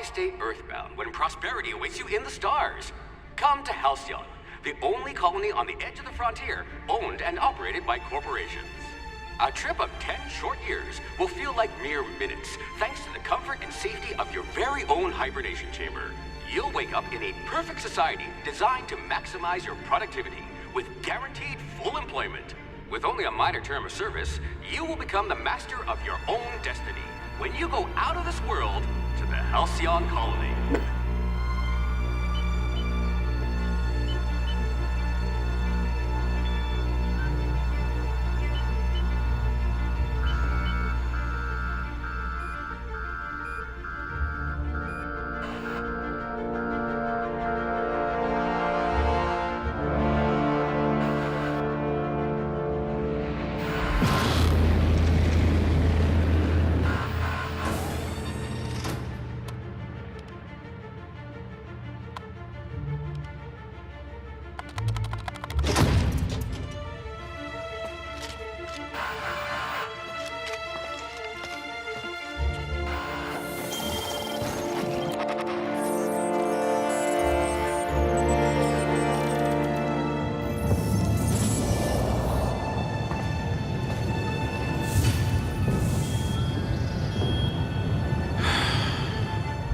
stay earthbound when prosperity awaits you in the stars? Come to Halcyon, the only colony on the edge of the frontier, owned and operated by corporations. A trip of 10 short years will feel like mere minutes, thanks to the comfort and safety of your very own hibernation chamber. You'll wake up in a perfect society designed to maximize your productivity, with guaranteed full employment. With only a minor term of service, you will become the master of your own destiny when you go out of this world to the Halcyon colony.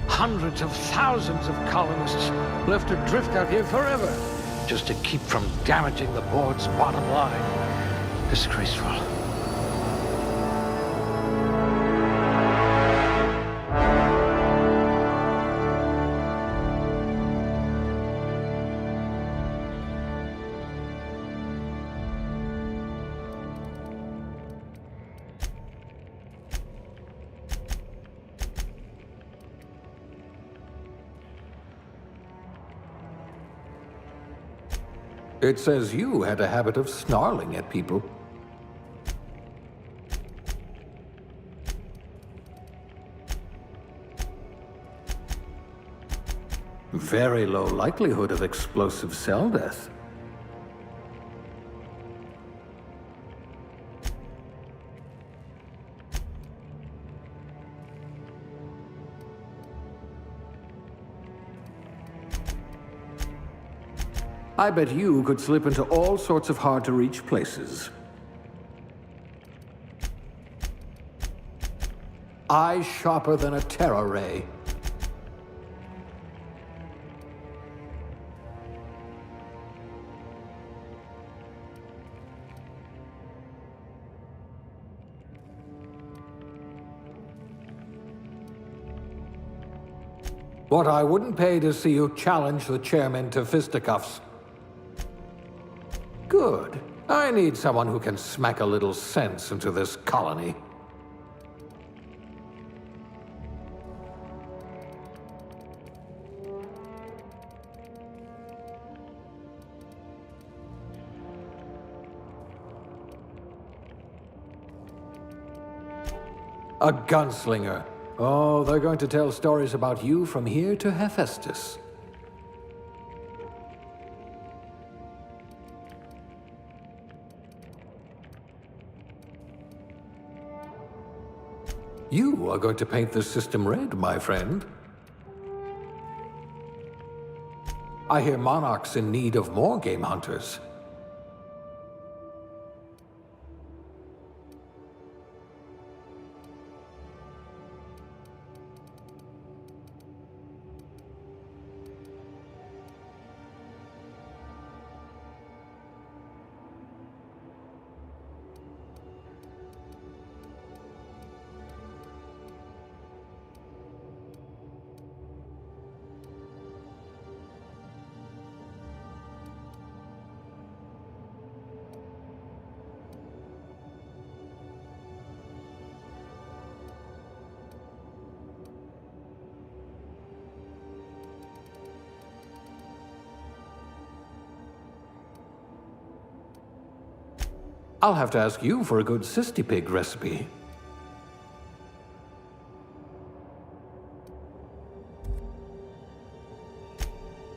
Hundreds of thousands of colonists left adrift out here forever, just to keep from damaging the board's bottom line. Disgraceful. It says you had a habit of snarling at people. Very low likelihood of explosive cell death. I bet you could slip into all sorts of hard-to-reach places. Eyes sharper than a terror ray. What I wouldn't pay to see you challenge the chairman to fisticuffs. Good. I need someone who can smack a little sense into this colony. A gunslinger. Oh, they're going to tell stories about you from here to Hephaestus. You are going to paint the system red, my friend. I hear Monarch's in need of more game hunters. I'll have to ask you for a good cystipig recipe.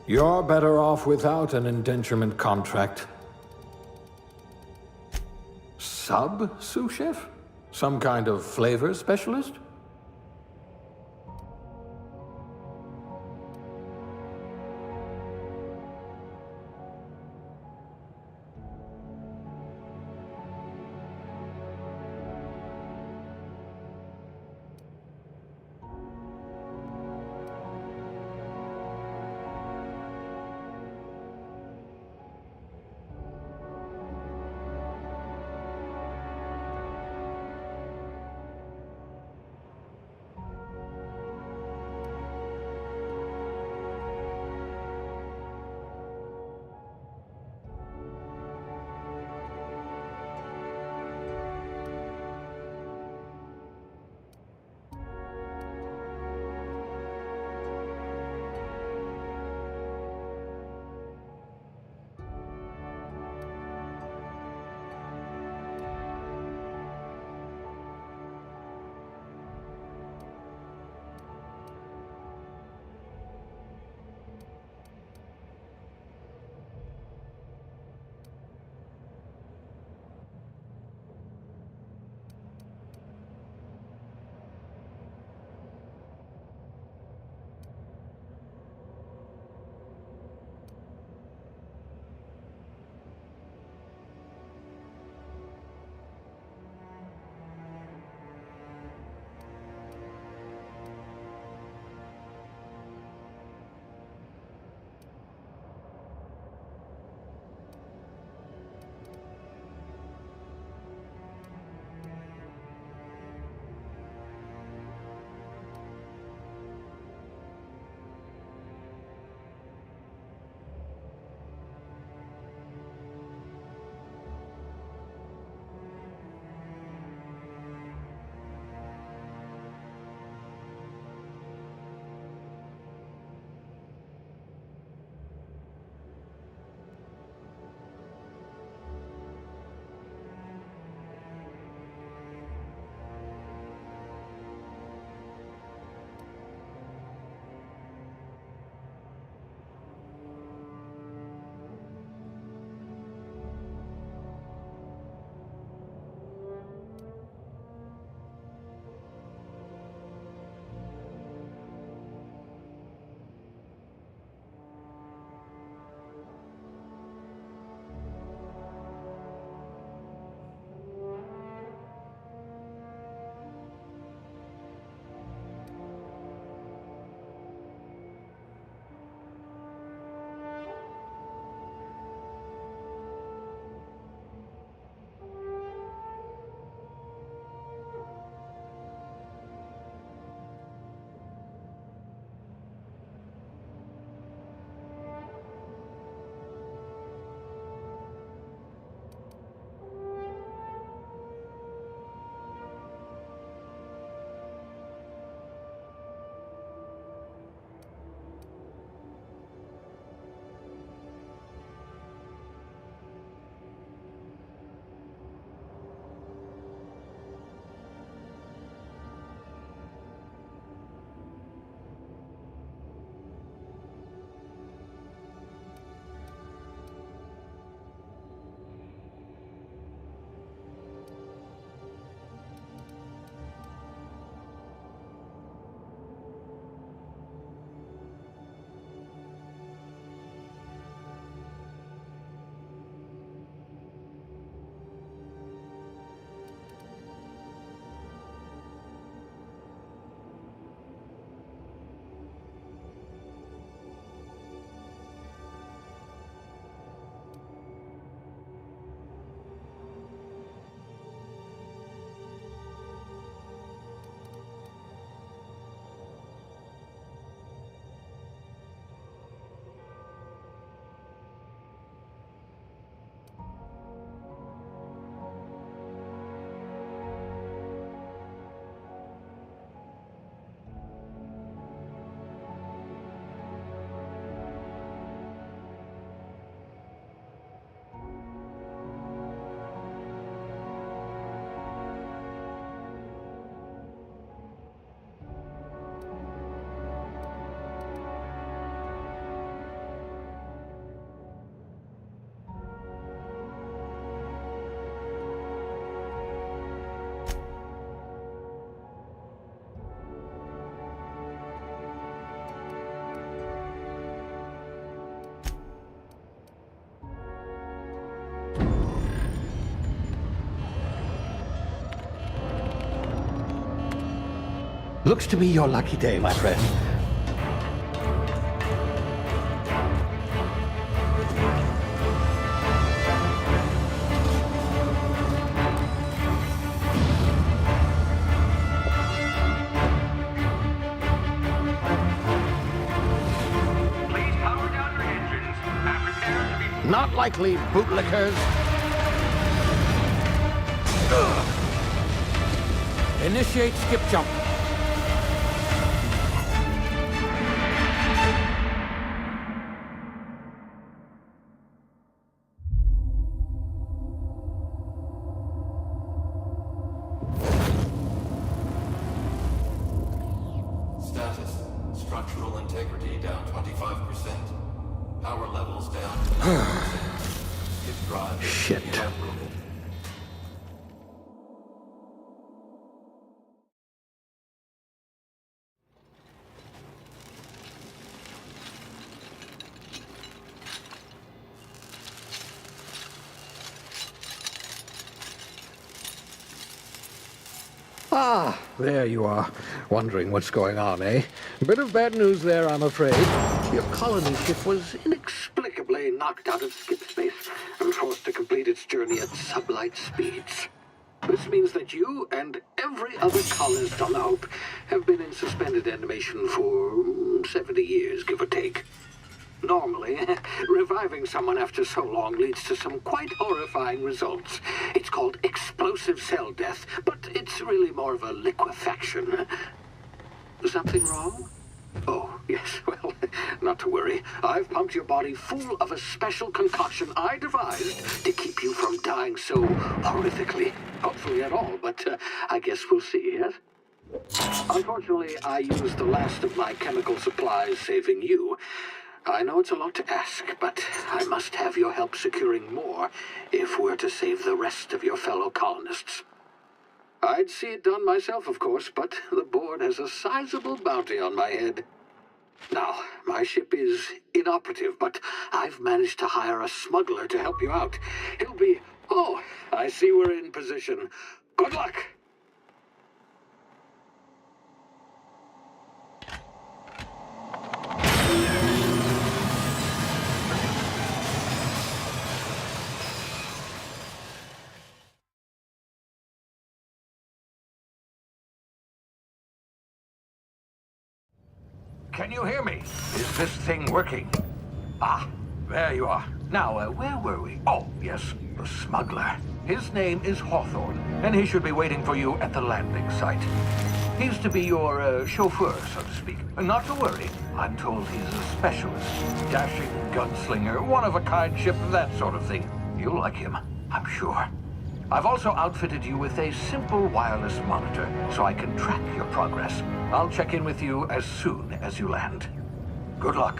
You're better off without an indenturement contract. Sous chef? Some kind of flavor specialist? Looks to be your lucky day, my friend. Please power down your engines and prepare to be... Not likely, bootlickers. Initiate skip jump. Status. Structural integrity down 25%. Power levels down to 90%. Skip drive Shit. inoperable. Ah, there you are. Wondering what's going on, eh? A bit of bad news there, I'm afraid. Your colony ship was inexplicably knocked out of skip space and forced to complete its journey at sublight speeds. This means that you and every other colonist on the Hope have been in suspended animation for 70 years, give or take. Normally, reviving someone after so long leads to some quite horrifying results. It's called explosive cell death, but it's really more of a liquefaction. Something wrong? Oh, yes, well, not to worry. I've pumped your body full of a special concoction I devised to keep you from dying so horrifically. Hopefully at all, but I guess we'll see, yes? Unfortunately, I used the last of my chemical supplies saving you. I know it's a lot to ask, but I must have your help securing more if we're to save the rest of your fellow colonists. I'd see it done myself, of course, but the board has a sizable bounty on my head. Now, my ship is inoperative, but I've managed to hire a smuggler to help you out. He'll be... Oh, I see we're in position. Good luck! Can you hear me? Is this thing working? Ah, there you are. Now, where were we? Oh, yes, the smuggler. His name is Hawthorne, and he should be waiting for you at the landing site. He's to be your chauffeur, so to speak. Not to worry. I'm told he's a specialist. Dashing gunslinger, one-of-a-kind ship, that sort of thing. You'll like him, I'm sure. I've also outfitted you with a simple wireless monitor, so I can track your progress. I'll check in with you as soon as you land. Good luck.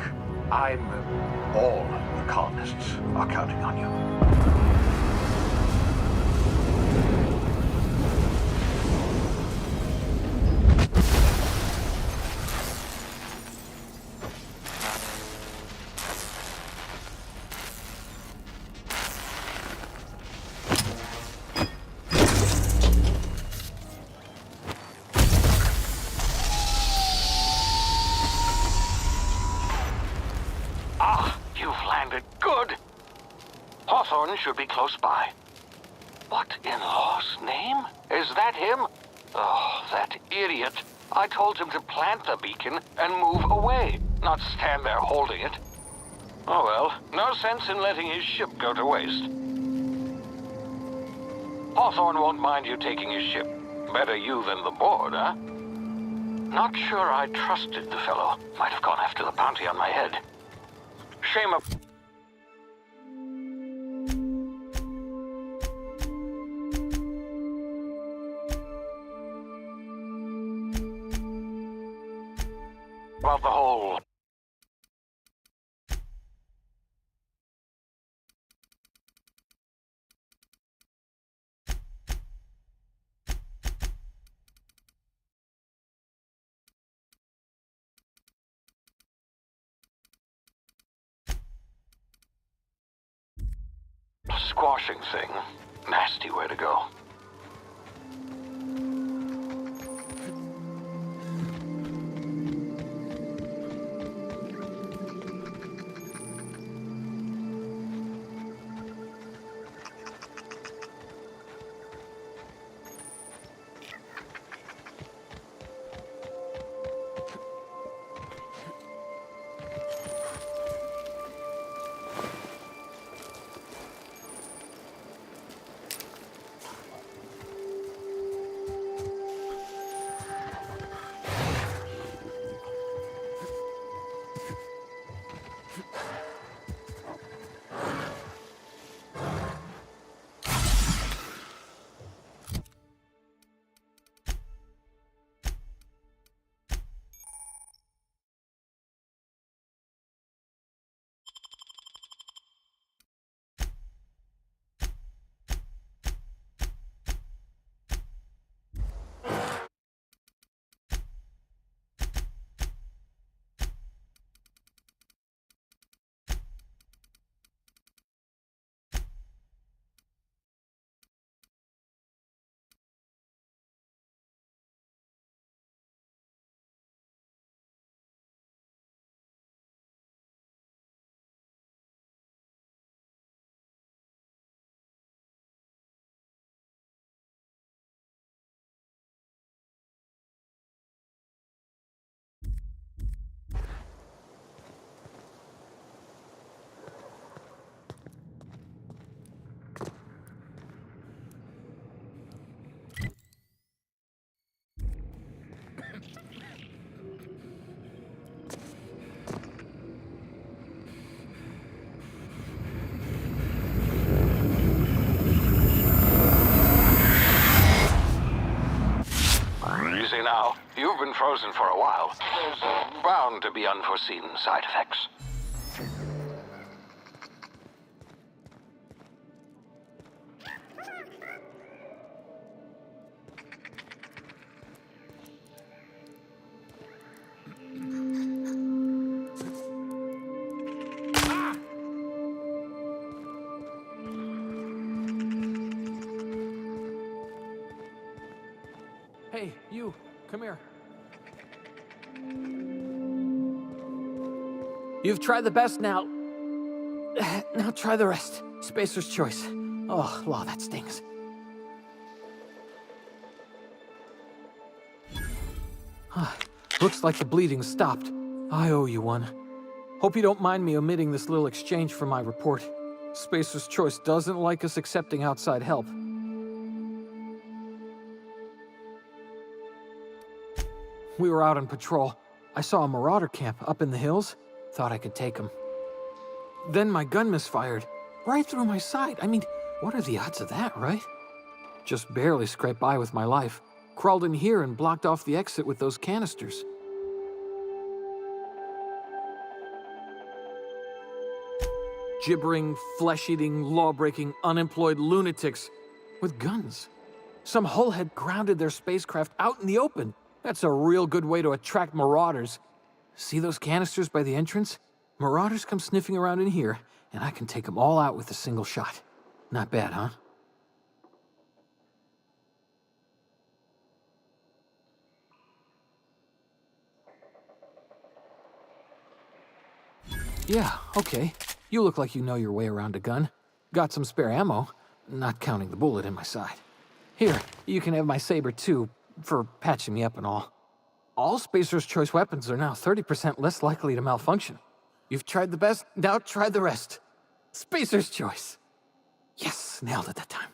All the colonists are counting on you. Hawthorne should be close by. What in law's name? Is that him? Oh, that idiot. I told him to plant the beacon and move away, not stand there holding it. Oh well, no sense in letting his ship go to waste. Hawthorne won't mind you taking his ship. Better you than the board, huh? Not sure I trusted the fellow. Might have gone after the bounty on my head. Shame up. About the whole... squashing thing. Nasty way to go. been frozen for a while. There's bound to be unforeseen side effects. Hey, you, come here. You've tried the best now. Now try the rest. Spacer's choice. Oh, wow, that stings. Looks like the bleeding stopped. I owe you one. Hope you don't mind me omitting this little exchange from my report. Spacer's choice doesn't like us accepting outside help. We were out on patrol. I saw a marauder camp up in the hills. Thought I could take him. Then my gun misfired. Right through my side. I mean, what are the odds of that, right? Just barely scraped by with my life. Crawled in here and blocked off the exit with those canisters. Gibbering, flesh-eating, law-breaking, unemployed lunatics with guns. Some hull had grounded their spacecraft out in the open. That's a real good way to attract marauders. See those canisters by the entrance? Marauders come sniffing around in here, and I can take them all out with a single shot. Not bad, huh? Yeah, okay. You look like you know your way around a gun. Got some spare ammo, not counting the bullet in my side. Here, you can have my saber too, for patching me up and all. All Spacer's Choice weapons are now 30% less likely to malfunction. You've tried the best, now try the rest. Spacer's Choice. Yes, nailed it that time.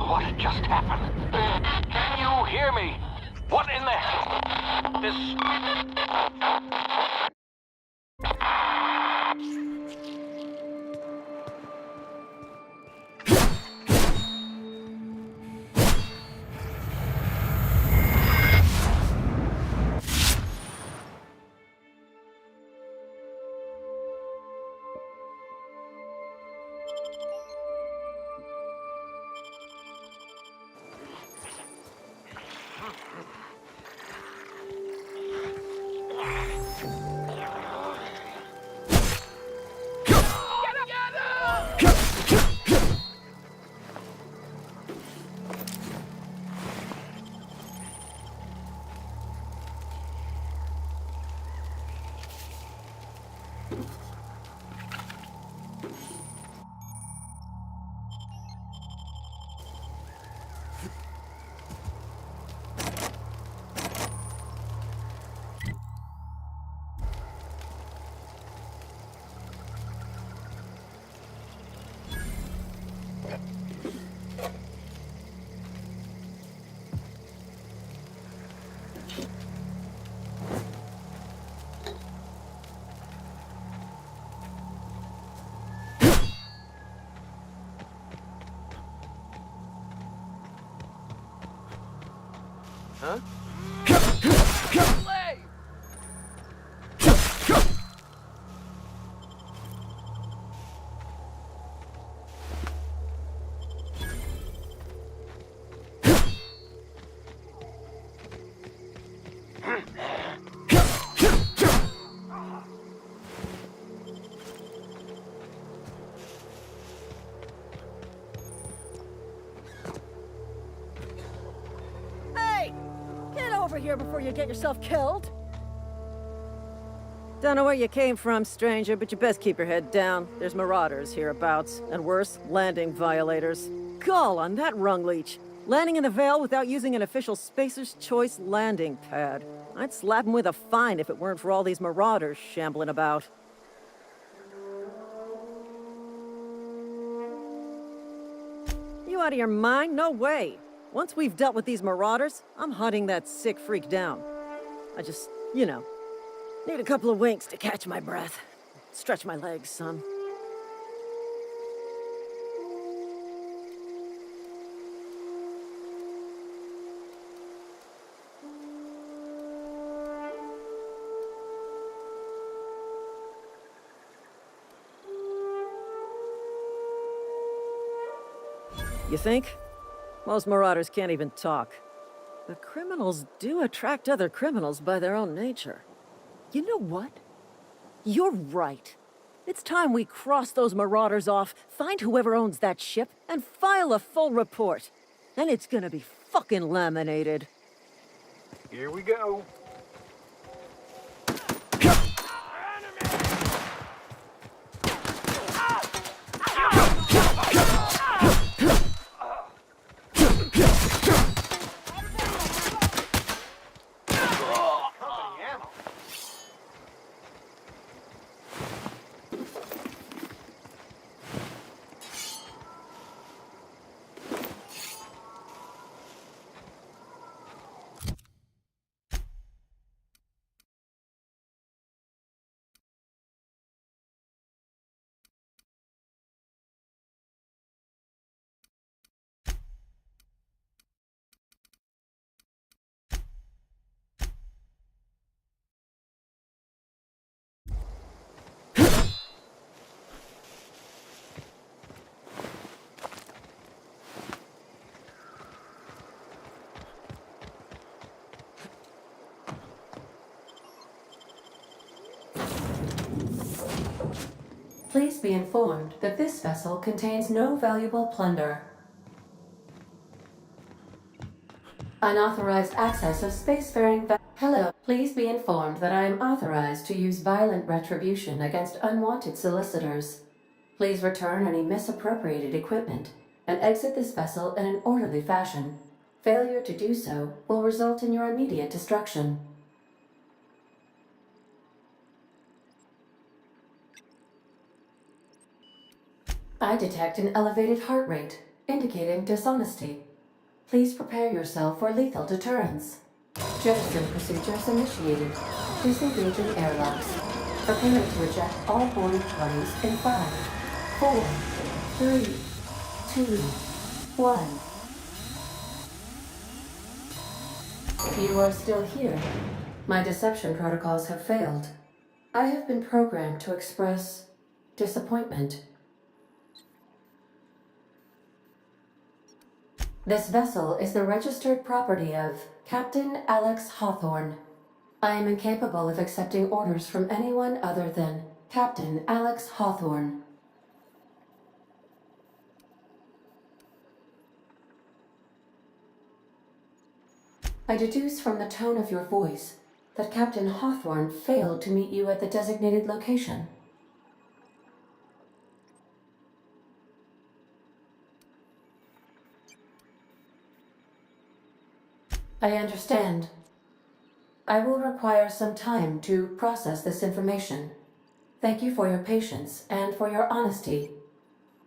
What had just happened? Can you hear me? What in the hell? Huh? over here before you get yourself killed. Don't know where you came from, stranger, but you best keep your head down. There's marauders hereabouts, and worse, landing violators. Gall on that rung leech. Landing in the Vale without using an official Spacer's Choice landing pad. I'd slap him with a fine if it weren't for all these marauders shambling about. You out of your mind? No way. Once we've dealt with these marauders, I'm hunting that sick freak down. I just, you know, need a couple of winks to catch my breath. Stretch my legs, son. You think? Most marauders can't even talk. But criminals do attract other criminals by their own nature. You know what? You're right. It's time we cross those marauders off, find whoever owns that ship, and file a full report. Then it's gonna be fucking laminated. Here we go. Please be informed that this vessel contains no valuable plunder. Unauthorized access of spacefaring Hello. Please be informed that I am authorized to use violent retribution against unwanted solicitors. Please return any misappropriated equipment and exit this vessel in an orderly fashion. Failure to do so will result in your immediate destruction. I detect an elevated heart rate, indicating dishonesty. Please prepare yourself for lethal deterrence. Jettison procedures initiated. Disengaging airlocks. Preparing to eject all boarding parties in 5, 4, 3, 2, 1. You are still here. My deception protocols have failed. I have been programmed to express disappointment. This vessel is the registered property of Captain Alex Hawthorne. I am incapable of accepting orders from anyone other than Captain Alex Hawthorne. I deduce from the tone of your voice that Captain Hawthorne failed to meet you at the designated location. I understand. I will require some time to process this information. Thank you for your patience and for your honesty.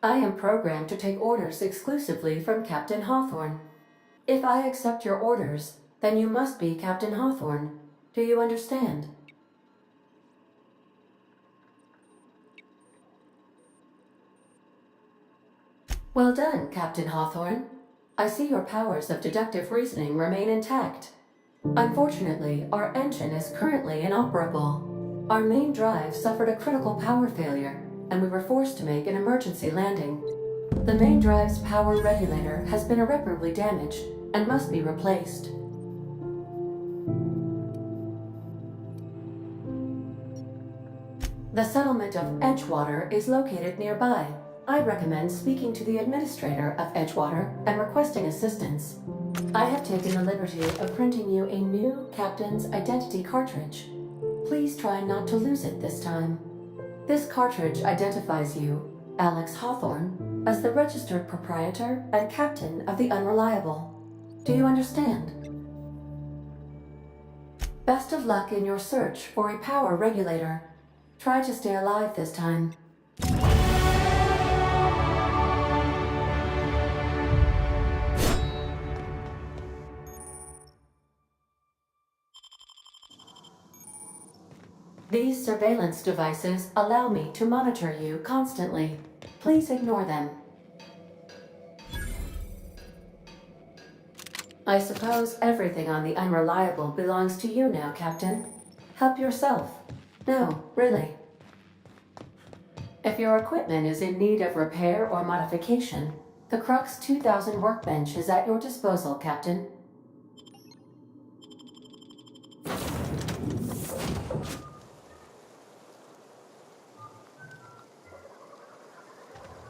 I am programmed to take orders exclusively from Captain Hawthorne. If I accept your orders, then you must be Captain Hawthorne. Do you understand? Well done, Captain Hawthorne. I see your powers of deductive reasoning remain intact. Unfortunately, our engine is currently inoperable. Our main drive suffered a critical power failure, and we were forced to make an emergency landing. The main drive's power regulator has been irreparably damaged and must be replaced. The settlement of Edgewater is located nearby. I recommend speaking to the administrator of Edgewater and requesting assistance. I have taken the liberty of printing you a new Captain's Identity cartridge. Please try not to lose it this time. This cartridge identifies you, Alex Hawthorne, as the registered proprietor and captain of the Unreliable. Do you understand? Best of luck in your search for a power regulator. Try to stay alive this time. These surveillance devices allow me to monitor you constantly. Please ignore them. I suppose everything on the Unreliable belongs to you now, Captain. Help yourself. No, really. If your equipment is in need of repair or modification, the Crux 2000 workbench is at your disposal, Captain.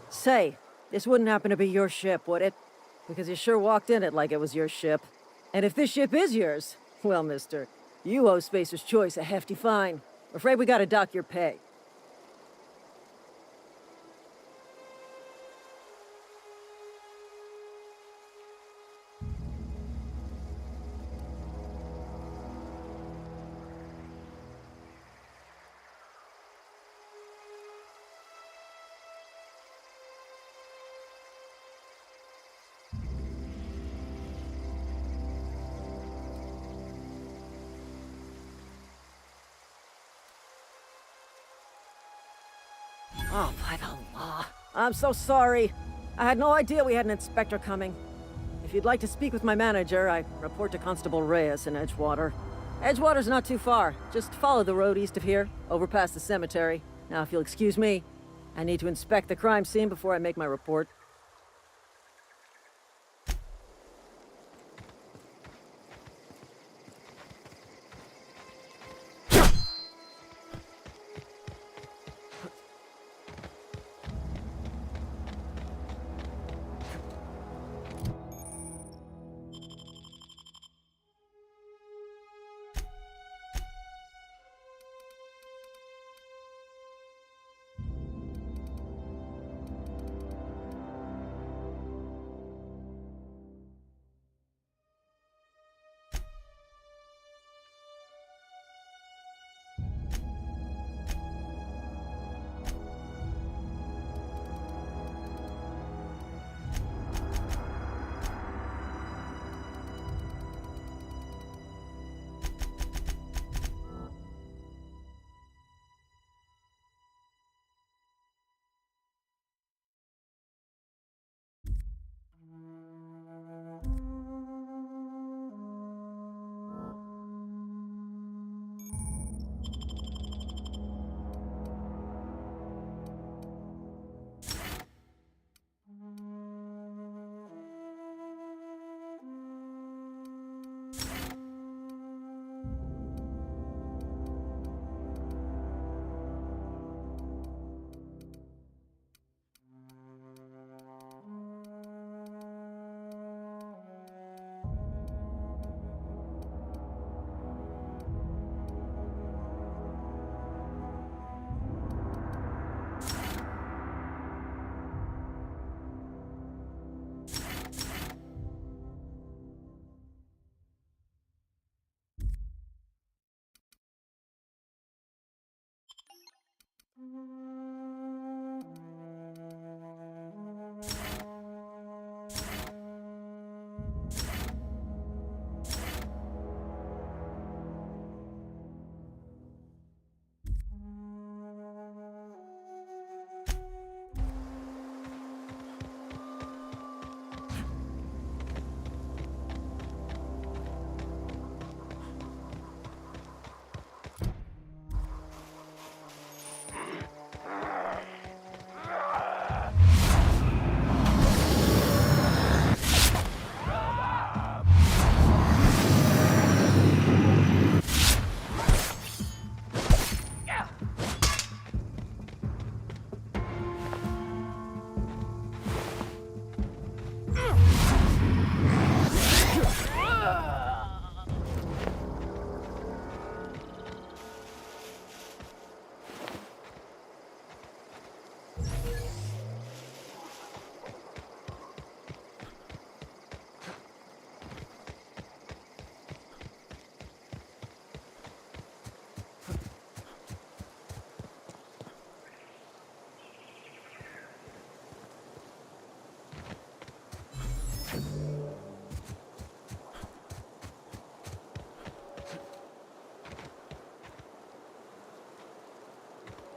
Say, this wouldn't happen to be your ship, would it? Because you sure walked in it like it was your ship. And if this ship is yours, well, mister, you owe Spacer's Choice a hefty fine. Afraid we gotta dock your pay. Oh, by the law. I'm so sorry. I had no idea we had an inspector coming. If you'd like to speak with my manager, I report to Constable Reyes in Edgewater. Edgewater's not too far. Just follow the road east of here, over past the cemetery. Now, if you'll excuse me, I need to inspect the crime scene before I make my report.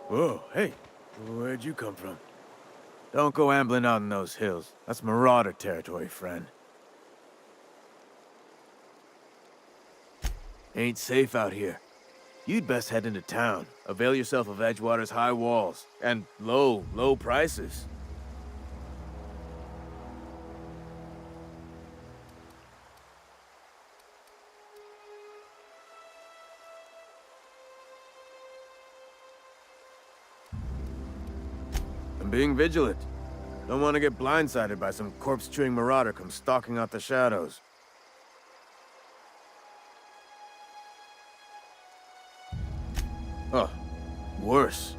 Whoa, hey, where'd you come from? Don't go ambling out in those hills. That's marauder territory, friend. Ain't safe out here. You'd best head into town. Avail yourself of Edgewater's high walls. And low prices. I'm being vigilant. Don't want to get blindsided by some corpse-chewing marauder come stalking out the shadows. Oh, worse.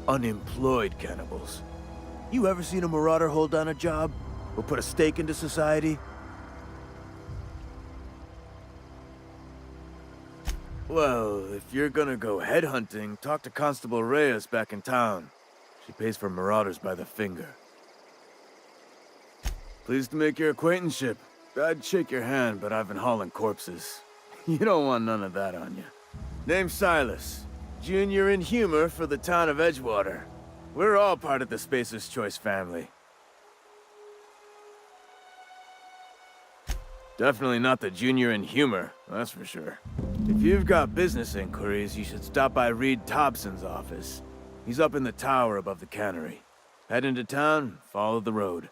Unemployed cannibals. You ever seen a marauder hold down a job? Or put a stake into society? Well, if you're gonna go headhunting, talk to Constable Reyes back in town. She pays for marauders by the finger. Pleased to make your acquaintanceship. I'd shake your hand, but I've been hauling corpses. You don't want none of that on you. Name's Silas. Junior in humor for the town of Edgewater. We're all part of the Spacer's Choice family. Definitely not the junior in humor, that's for sure. If you've got business inquiries, you should stop by Reed Thompson's office. He's up in the tower above the cannery. Head into town, follow the road.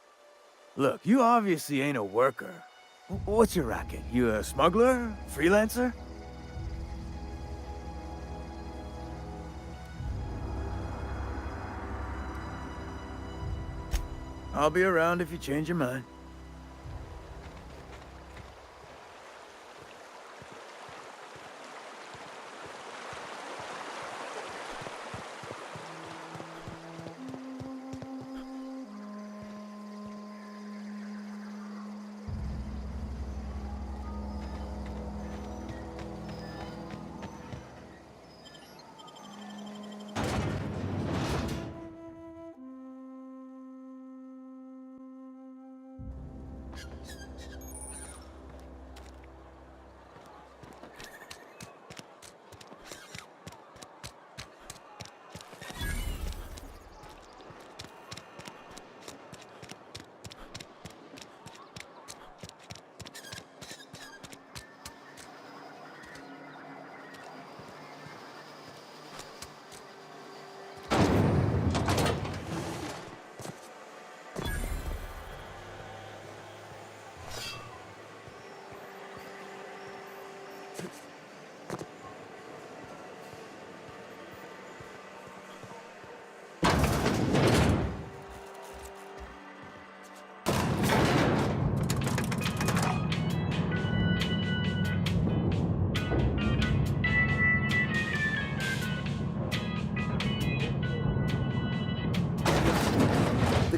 Look, you obviously ain't a worker. What's your racket? You a smuggler? Freelancer? I'll be around if you change your mind.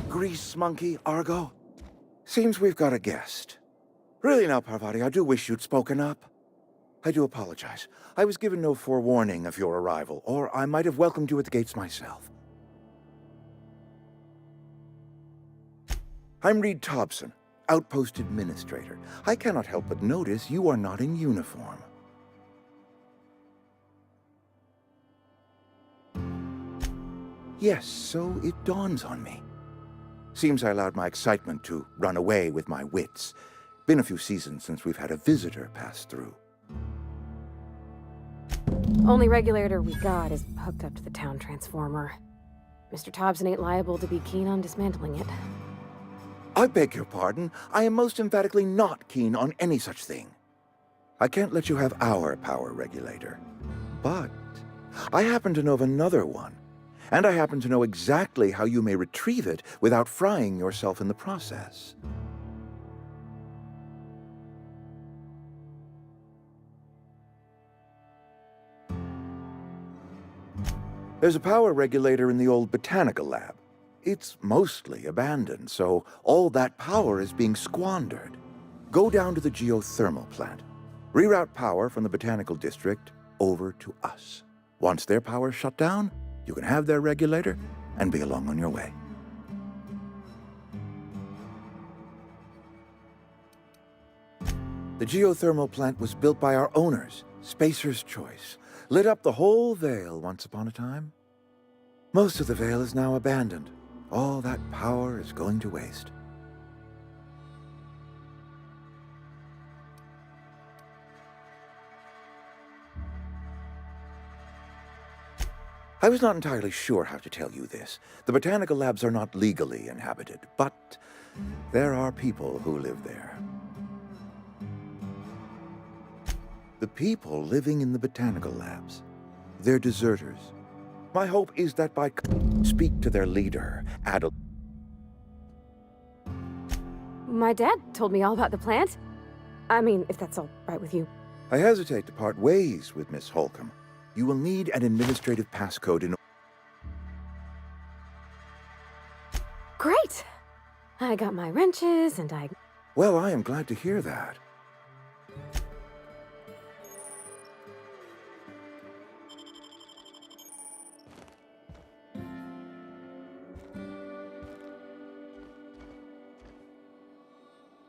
Grease monkey, Argo? Seems we've got a guest. Really now, Parvati, I do wish you'd spoken up. I do apologize. I was given no forewarning of your arrival, or I might have welcomed you at the gates myself. I'm Reed Thompson, Outpost Administrator. I cannot help but notice you are not in uniform. Yes, so it dawns on me. Seems I allowed my excitement to run away with my wits. Been a few seasons since we've had a visitor pass through. Only regulator we got is hooked up to the town transformer. Mr. Thompson ain't liable to be keen on dismantling it. I beg your pardon. I am most emphatically not keen on any such thing. I can't let you have our power regulator. But I happen to know of another one. And I happen to know exactly how you may retrieve it without frying yourself in the process. There's a power regulator in the old botanical lab. It's mostly abandoned, so all that power is being squandered. Go down to the geothermal plant. Reroute power from the botanical district over to us. Once their power's shut down, you can have their regulator and be along on your way. The geothermal plant was built by our owners, Spacer's Choice. Lit up the whole Vale once upon a time. Most of the Vale is now abandoned. All that power is going to waste. I was not entirely sure how to tell you this. The botanical labs are not legally inhabited, but there are people who live there. The people living in the botanical labs, they're deserters. My hope is that by speak to their leader, My dad told me all about the plant. I mean, if that's all right with you. I hesitate to part ways with Miss Holcomb. You will need an administrative passcode in... Great! I got my wrenches and I... Well, I am glad to hear that.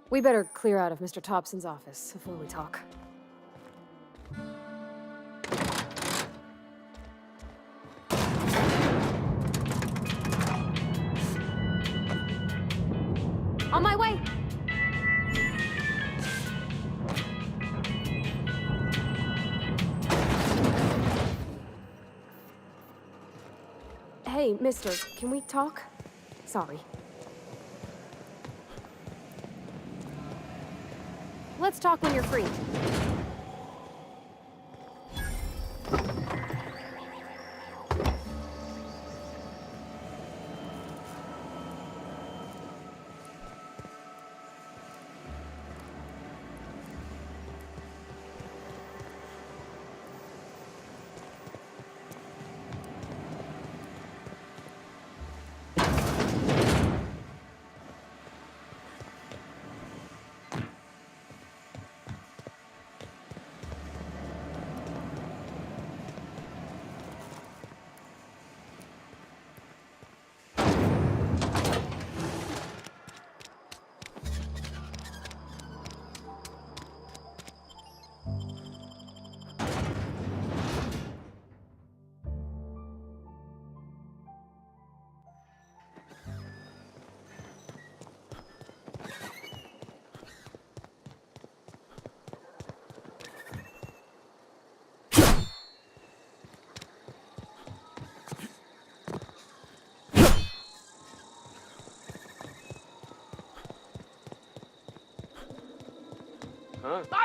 We better clear out of Mr. Thompson's office before we talk. On my way! Hey, mister, can we talk? Sorry. Let's talk when you're free.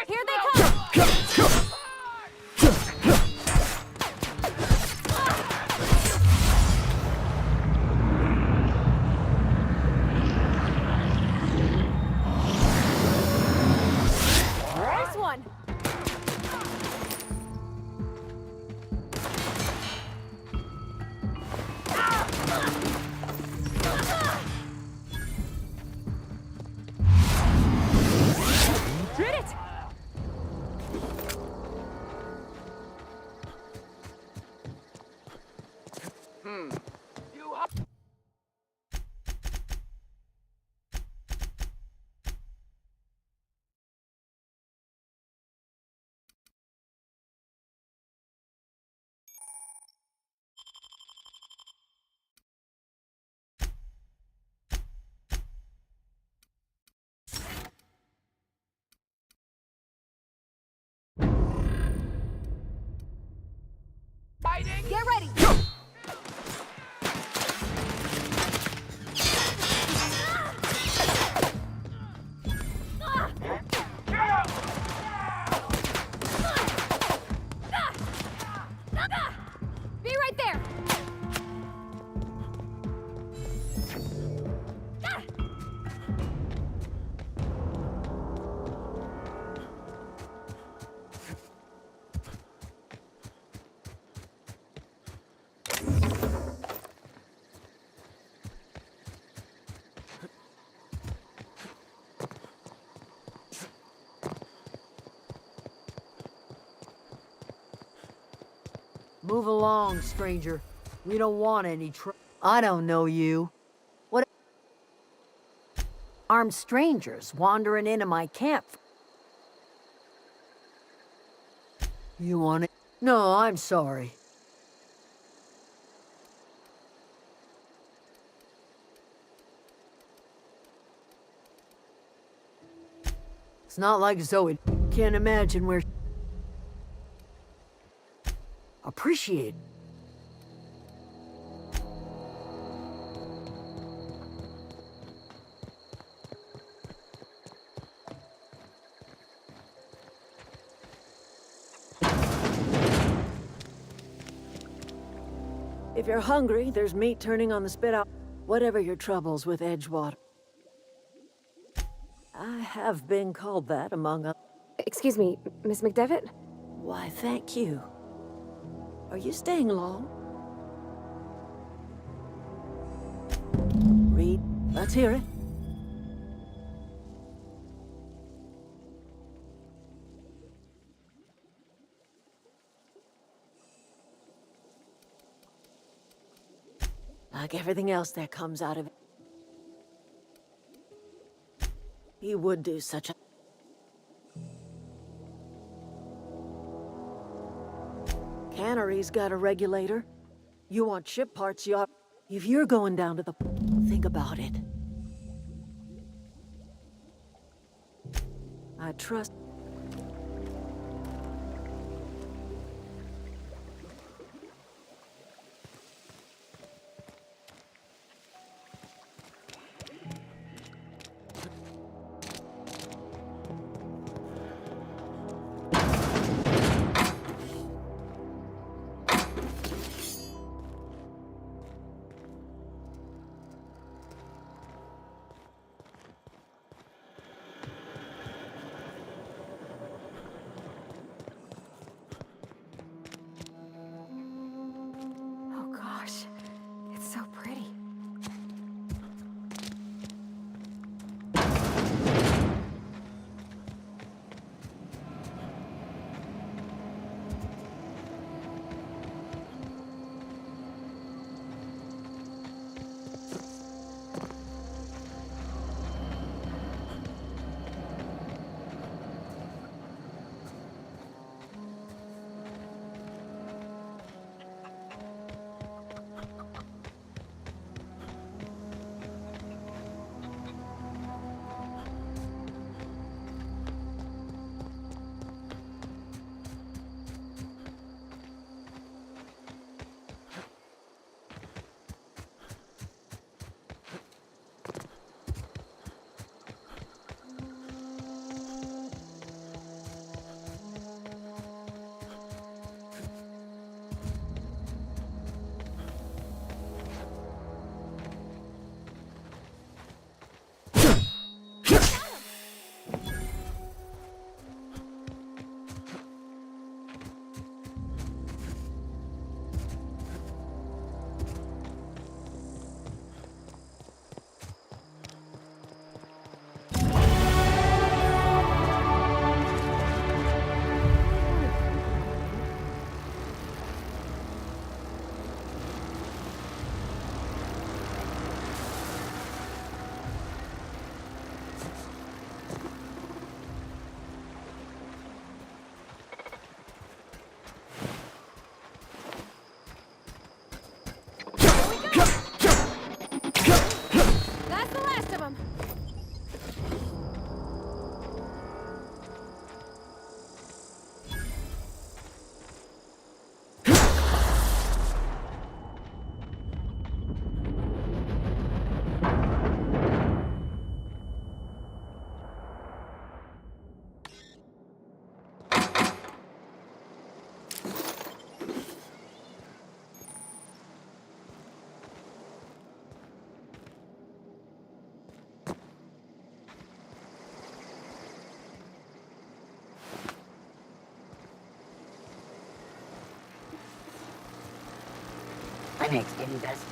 Here they come! Nice one! Did it! Get ready! Be right there! Move along, stranger. We don't want any I don't know you. What? Armed strangers wandering into my camp. You want it? No, I'm sorry. It's not like Zoe. Can't imagine where... Appreciate. If you're hungry, there's meat turning on the spit out. Whatever your troubles with Edgewater. I have been called that among others. Excuse me, Miss McDevitt? Why, thank you. Are you staying long? Reed, let's hear it. Like everything else that comes out of it. He would do such a... Cannery's got a regulator. You want ship parts, you ought... If you're going down to the... Think about it. I trust... Oh gosh, it's so pretty. That's the last of them.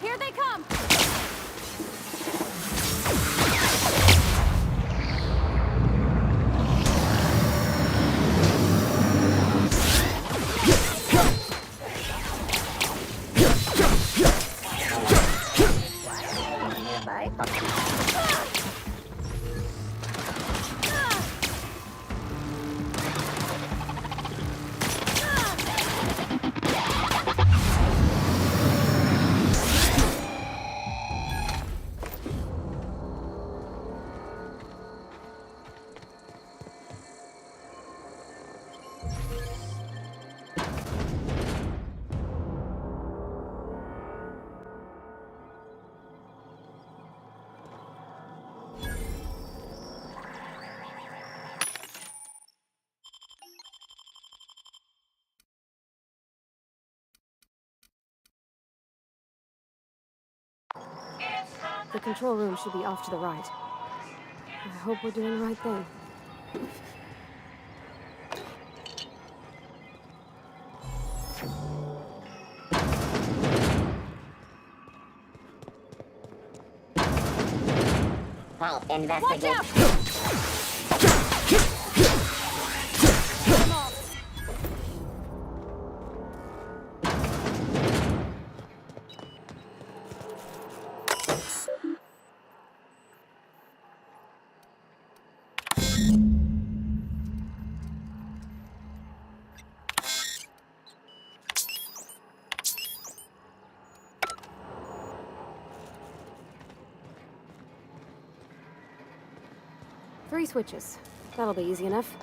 Here they come! The control room should be off to the right. I hope we're doing the right thing. Well, investigate. Watch out! Three switches. That'll be easy enough.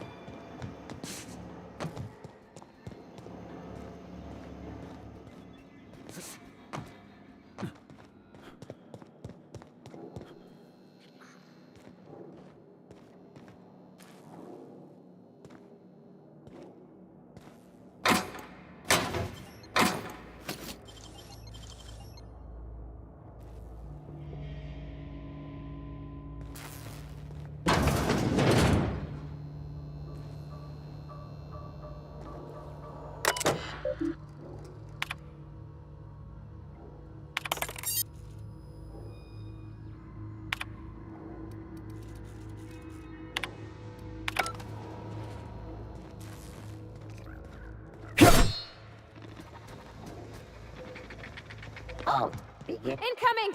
Oh, begin. Incoming!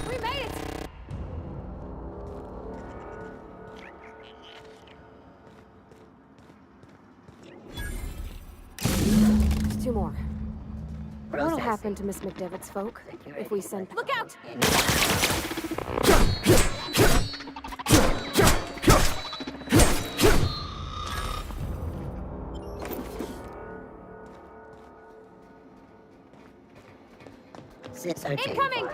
We made it! There's two more. What'll happen to Miss McDevitt's folk if we send... Look out! Incoming!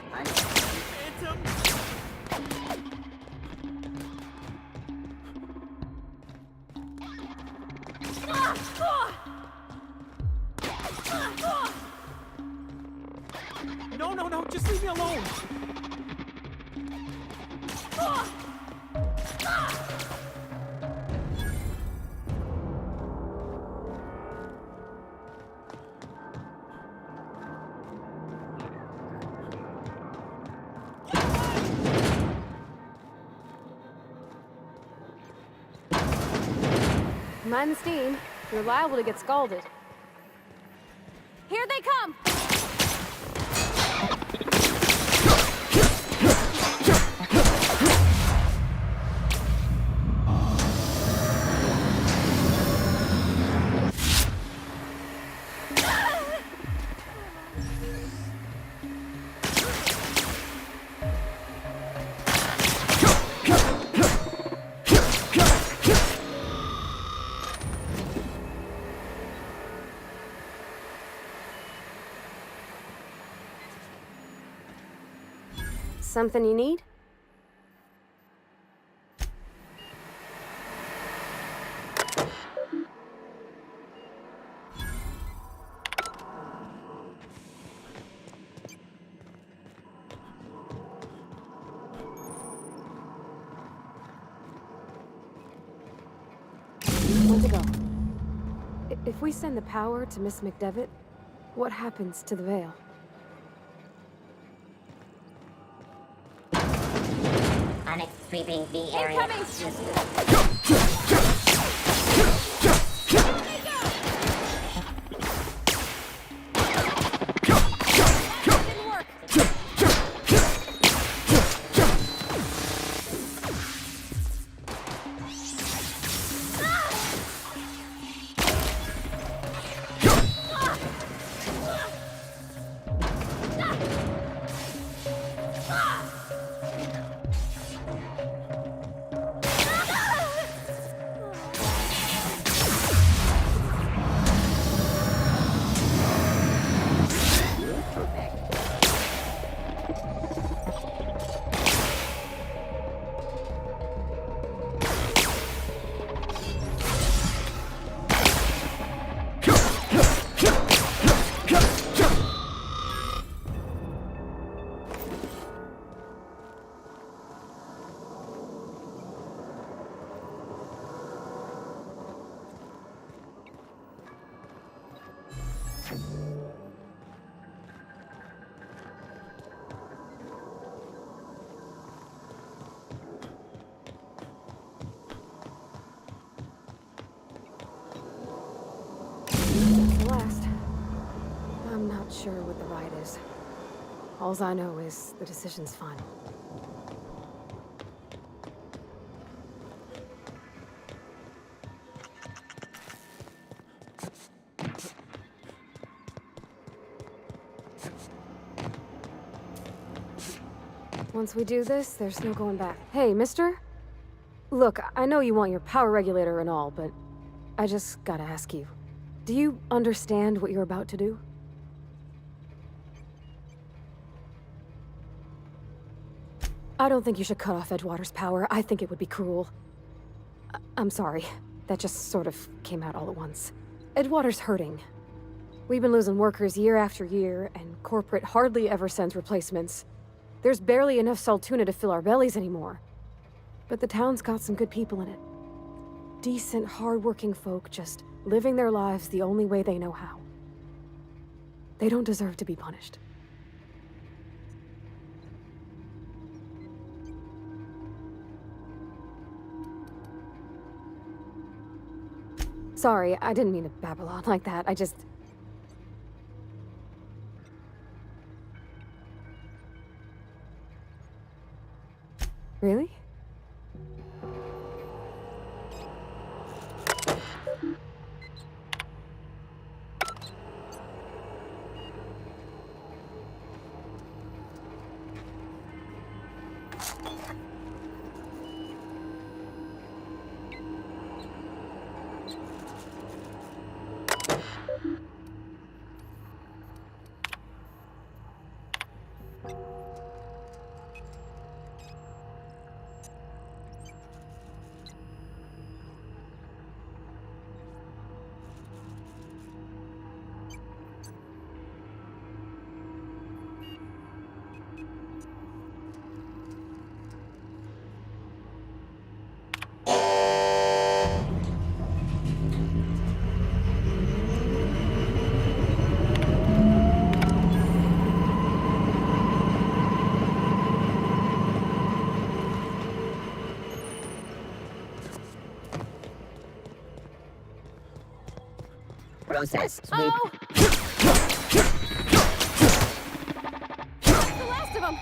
No, just leave me alone! Mind the steam. You're liable to get scalded. Here they come! Something you need? Where to go? If we send the power to Miss McDevitt, what happens to the veil? Onyx sweeping the area. Incoming! Didn't work. not sure what the ride is. Alls I know is the decision's final. Once we do this, there's no going back. Hey, mister? Look, I know you want your power regulator and all, but I just gotta ask you. Do you understand what you're about to do? I don't think you should cut off Edgewater's power. I think it would be cruel. I'm sorry. That just sort of came out all at once. Edgewater's hurting. We've been losing workers year after year, and corporate hardly ever sends replacements. There's barely enough Saltuna to fill our bellies anymore. But the town's got some good people in it. Decent, hard-working folk just living their lives the only way they know how. They don't deserve to be punished. Sorry, I didn't mean to babble on like that. I just... Really? Process sweep. Oh! That's the last of them!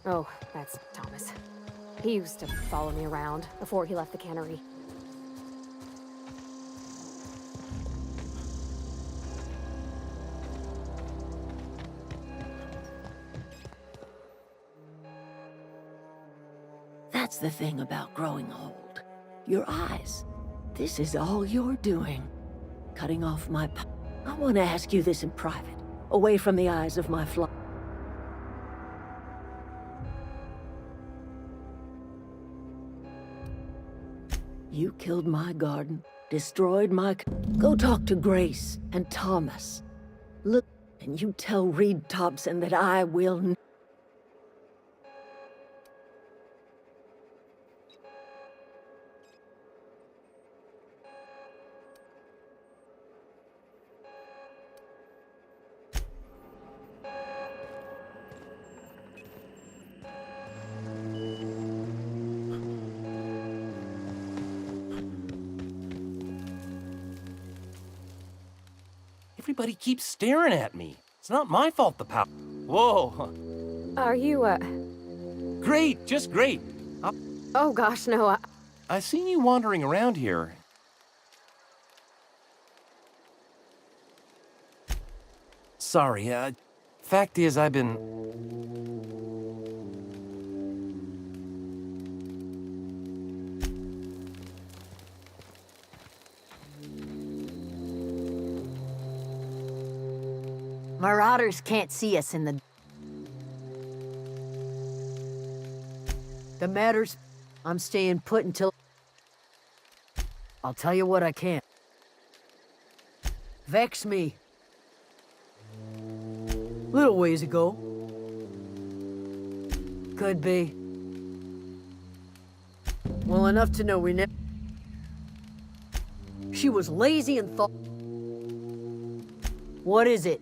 Oh, that's Thomas. He used to follow me around before he left the cannery. That's the thing about growing old. Your eyes. This is all you're doing. Cutting off my I want to ask you this in private, away from the eyes of my fly. You killed my garden, destroyed my... Go talk to Grace and Thomas. Look, and you tell Reed Thompson that I will... Everybody keeps staring at me. It's not my fault the power... Whoa. Are you, Great, just great. Oh gosh, no, I've seen you wandering around here. Sorry, fact is I've been... Marauders can't see us in the... The matter's... I'm staying put until... I'll tell you what I can. Vex me. Little ways ago. Could be. Well, enough to know we never... She was lazy and thought... What is it?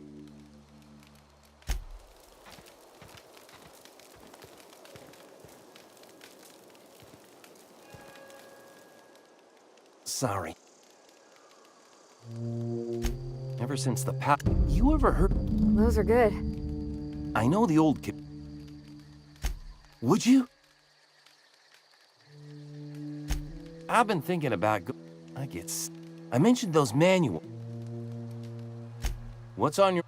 Sorry. Ever since the You ever heard... those are good. I know the old kid. Would you? I've been thinking about I mentioned those manuals. What's on your...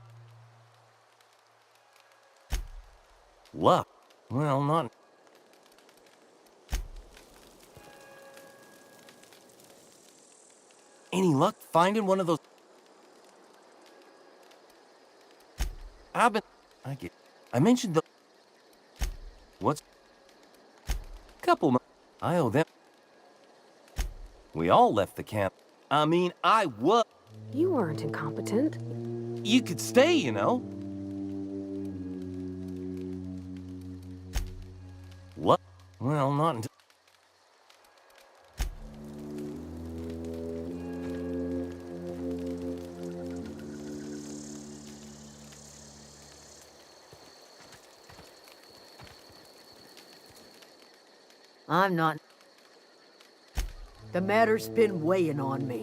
Luck? Well, not... Any luck finding one of those? I mentioned the... What's... Couple I owe them. We all left the camp. I mean, I was... You weren't incompetent. You could stay, you know. What? Well, not until... I'm not... The matter's been weighing on me.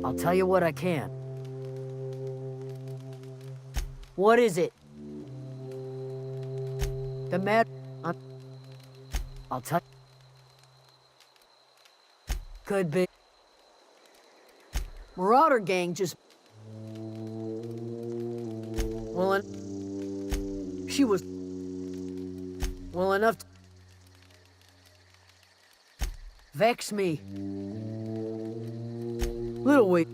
I'll tell you what I can. What is it? The matter... I'll tell you. Could be. Marauder gang just... Well, she was... well enough to... vex me. Little weak.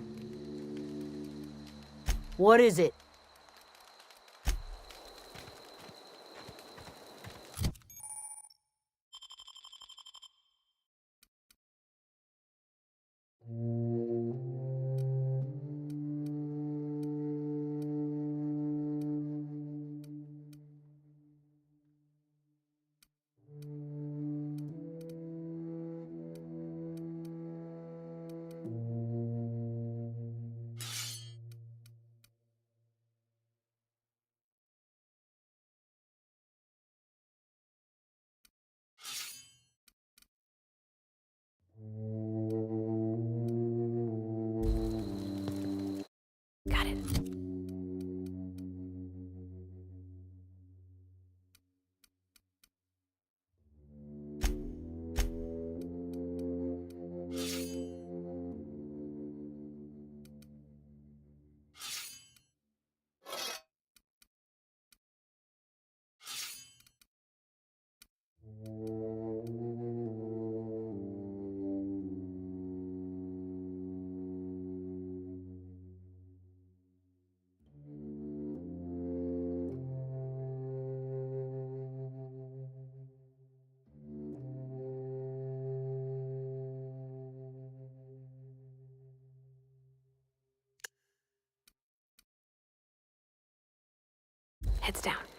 What is it? Got it. Heads down.